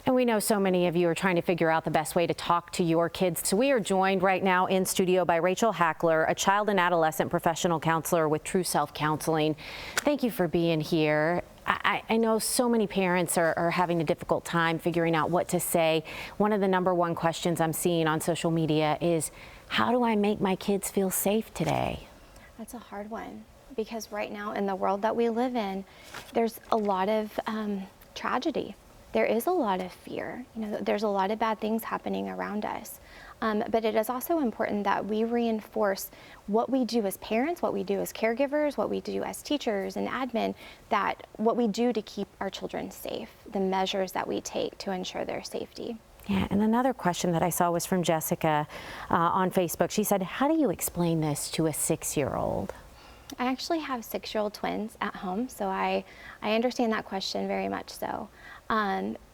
And we know so many of you are trying to figure out the best way to talk to your kids. So we are joined right now in studio by Rachael Hackler, a child and adolescent professional counselor with TRUESELF Counseling. Thank you for being here. I know so many parents are having a difficult time figuring out what to say. One of the #1 questions I'm seeing on social media is, how do I make my kids feel safe today? That's a hard one, because right now in the world that we live in, there's a lot of tragedy. There is a lot of fear. There's a lot of bad things happening around us. But it is also important that we reinforce what we do as parents, what we do as caregivers, what we do as teachers and admin, that what we do to keep our children safe, the measures that we take to ensure their safety. Yeah, and another question that I saw was from Jessica on Facebook. She said, how do you explain this to a 6-year-old? I actually have 6-year-old twins at home, so I understand that question very much so.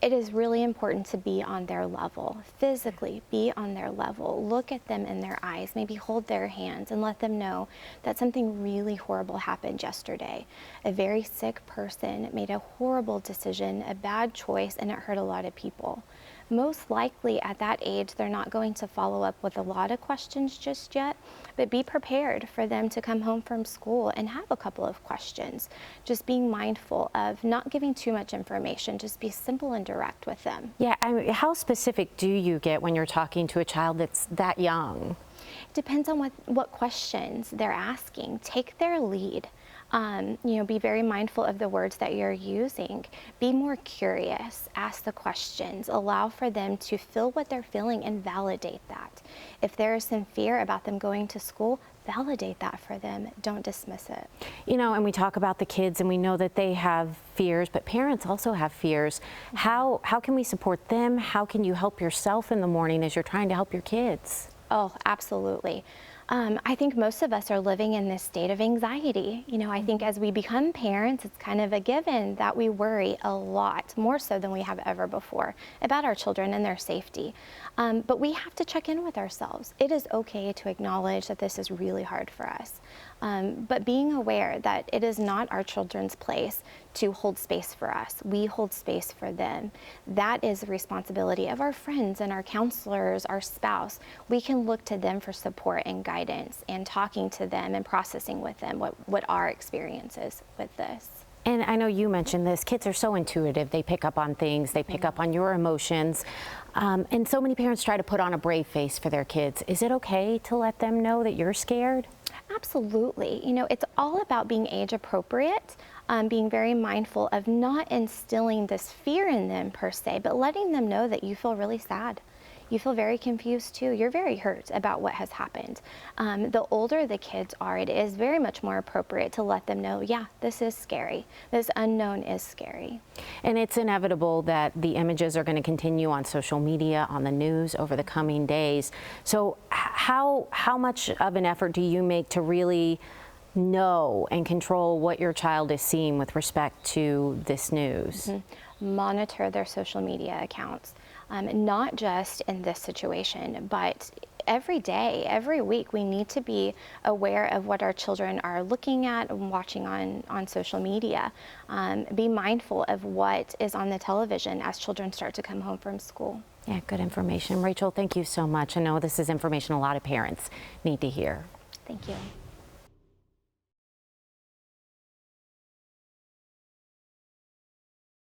It is really important to be on their level, physically be on their level, look at them in their eyes, maybe hold their hands and let them know that something really horrible happened yesterday. A very sick person made a horrible decision, a bad choice, and it hurt a lot of people. Most likely at that age, they're not going to follow up with a lot of questions just yet, but be prepared for them to come home from school and have a couple of questions. Just being mindful of not giving too much information, just be simple and direct with them. Yeah, how specific do you get when you're talking to a child that's that young? It depends on what questions they're asking. Take their lead. Be very mindful of the words that you're using. Be more curious, ask the questions, allow for them to feel what they're feeling and validate that. If there is some fear about them going to school, validate that for them. Don't dismiss it. And we talk about the kids and we know that they have fears, but parents also have fears. How can we support them? How can you help yourself in the morning as you're trying to help your kids? Oh, absolutely. I think most of us are living in this state of anxiety. I think as we become parents, it's kind of a given that we worry a lot, more so than we have ever before, about our children and their safety. But we have to check in with ourselves. It is okay to acknowledge that this is really hard for us. But being aware that it is not our children's place to hold space for us. We hold space for them. That is the responsibility of our friends and our counselors, our spouse. We can look to them for support and guidance and talking to them and processing with them what our experience is with this. And I know you mentioned this, kids are so intuitive. They pick up on things, they pick up on your emotions. And so many parents try to put on a brave face for their kids. Is it okay to let them know that you're scared? Absolutely. It's all about being age appropriate, being very mindful of not instilling this fear in them per se, but letting them know that you feel really sad. You feel very confused too. You're very hurt about what has happened. The older the kids are, it is very much more appropriate to let them know, yeah, this is scary. This unknown is scary. And it's inevitable that the images are going to continue on social media, on the news over the coming days. So how much of an effort do you make to really know and control what your child is seeing with respect to this news? Monitor their social media accounts. Not just in this situation, but every day, every week, we need to be aware of what our children are looking at and watching on social media. Be mindful of what is on the television as children start to come home from school. Yeah, good information. Rachael, thank you so much. I know this is information a lot of parents need to hear. Thank you.